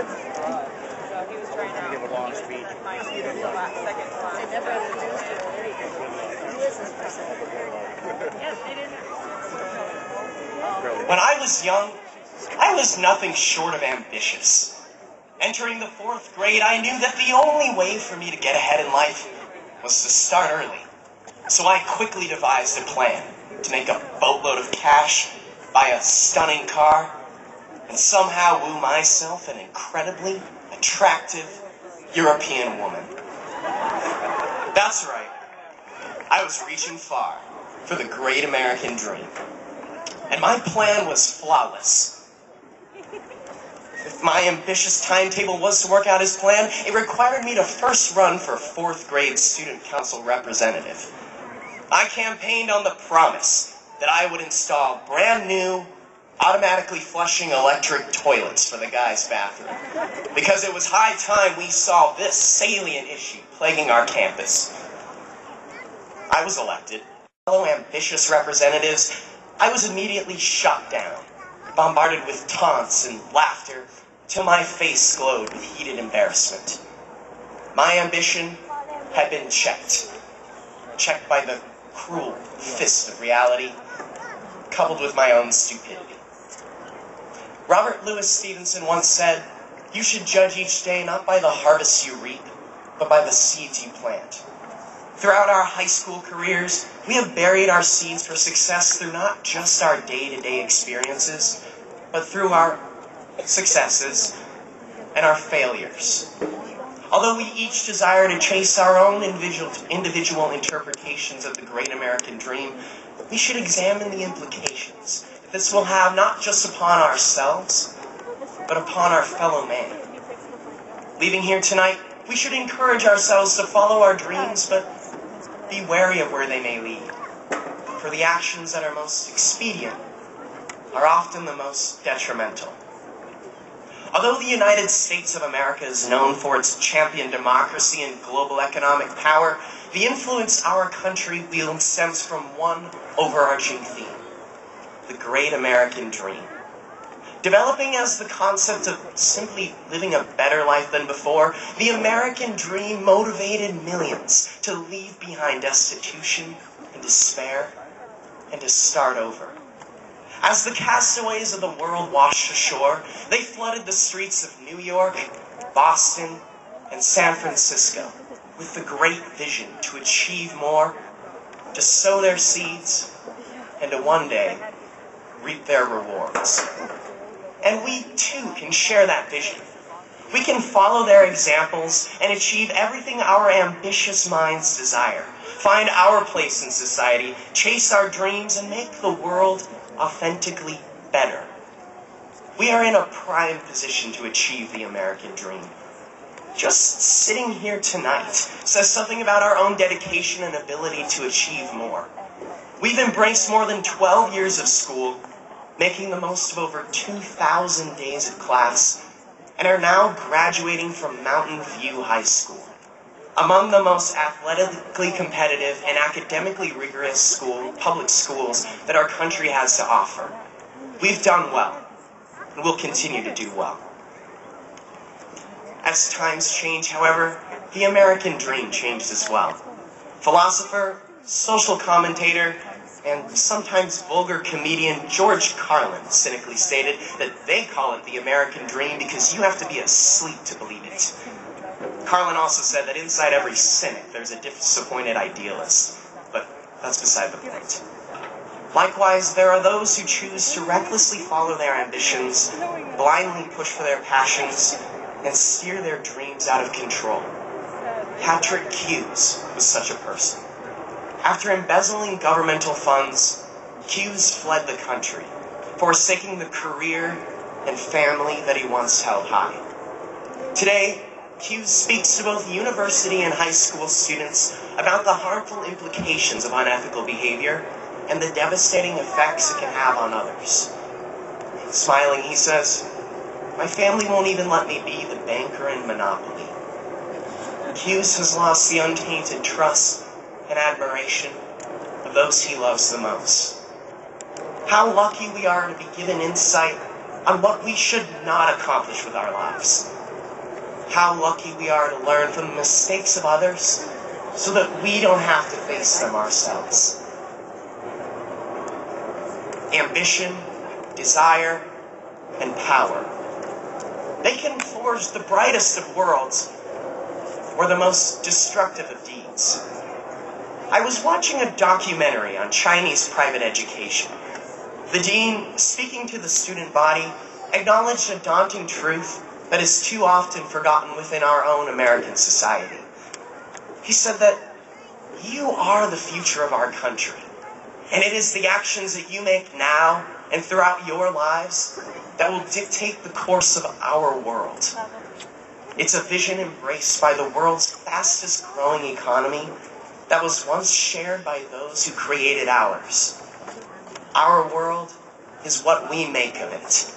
he was trying to give a long speech. When I was young, I was nothing short of ambitious. Entering the 4th grade, I knew that the only way for me to get ahead in life was to start early. So I quickly devised a plan to make a boatload of cash, buy a stunning car, and somehow woo myself an incredibly attractive European woman. That's right. I was reaching far for the great American dream. And my plan was flawless. If my ambitious timetable was to work out as planned, it required me to first run for 4th grade student council representative. I campaigned on the promise that I would install brand new, automatically flushing electric toilets for the guys' bathroom, because it was high time we solved this salient issue plaguing our campus. I was elected. Fellow ambitious representatives, I was immediately shot down, bombarded with taunts and laughter, till my face glowed with heated embarrassment. My ambition had been checked by the cruel fist of reality, coupled with my own stupidity. Robert Louis Stevenson once said, "You should judge each day not by the harvests you reap, but by the seeds you plant." Throughout our high school careers, we have buried our seeds for success through not just our day-to-day experiences, but through our successes and our failures. Although we each desire to chase our own individual interpretations of the great American dream, we should examine the implications that this will have not just upon ourselves, but upon our fellow man. Leaving here tonight, we should encourage ourselves to follow our dreams, but be wary of where they may lead. For the actions that are most expedient are often the most detrimental. Although the United States of America is known for its champion democracy and global economic power, the influence our country wields stems from one overarching theme: the great American dream. Developing as the concept of simply living a better life than before, the American dream motivated millions to leave behind destitution and despair and to start over. As the castaways of the world washed ashore, they flooded the streets of New York, Boston, and San Francisco with the great vision to achieve more, to sow their seeds, and to one day reap their rewards. And we too can share that vision. We can follow their examples and achieve everything our ambitious minds desire, find our place in society, chase our dreams, and make the world authentically better. We are in a prime position to achieve the American dream. Just sitting here tonight says something about our own dedication and ability to achieve more. We've embraced more than 12 years of school, making the most of over 2,000 days of class, and are now graduating from Mountain View High School, among the most athletically competitive and academically rigorous public schools that our country has to offer. We've done well, and we'll continue to do well. As times change, however, the American dream changed as well. Philosopher, social commentator, and sometimes vulgar comedian George Carlin cynically stated that they call it the American dream because you have to be asleep to believe it. Carlin also said that inside every cynic there's a disappointed idealist, but that's beside the point. Likewise, there are those who choose to recklessly follow their ambitions, blindly push for their passions, and steer their dreams out of control. Patrick Hughes was such a person. After embezzling governmental funds, Hughes fled the country, forsaking the career and family that he once held high. Today, Hughes speaks to both university and high school students about the harmful implications of unethical behavior and the devastating effects it can have on others. Smiling, he says, "My family won't even let me be the banker in Monopoly." Hughes has lost the untainted trust and admiration of those he loves the most. How lucky we are to be given insight on what we should not accomplish with our lives. How lucky we are to learn from the mistakes of others so that we don't have to face them ourselves. Ambition, desire, and power. They can forge the brightest of worlds or the most destructive of deeds. I was watching a documentary on Chinese private education. The dean, speaking to the student body, acknowledged a daunting truth that is too often forgotten within our own American society. He said that you are the future of our country, and it is the actions that you make now and throughout your lives that will dictate the course of our world. It's a vision embraced by the world's fastest growing economy that was once shared by those who created ours. Our world is what we make of it.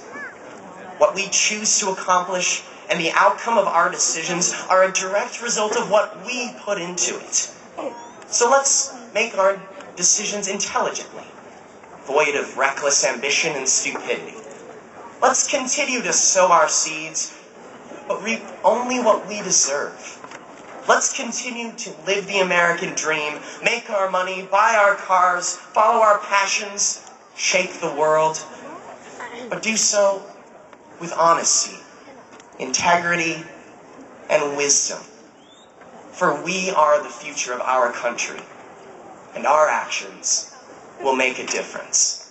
What we choose to accomplish and the outcome of our decisions are a direct result of what we put into it. So let's make our decisions intelligently, void of reckless ambition and stupidity. Let's continue to sow our seeds, but reap only what we deserve. Let's continue to live the American dream, make our money, buy our cars, follow our passions, shake the world, but do so with honesty, integrity, and wisdom. For we are the future of our country, and our actions will make a difference.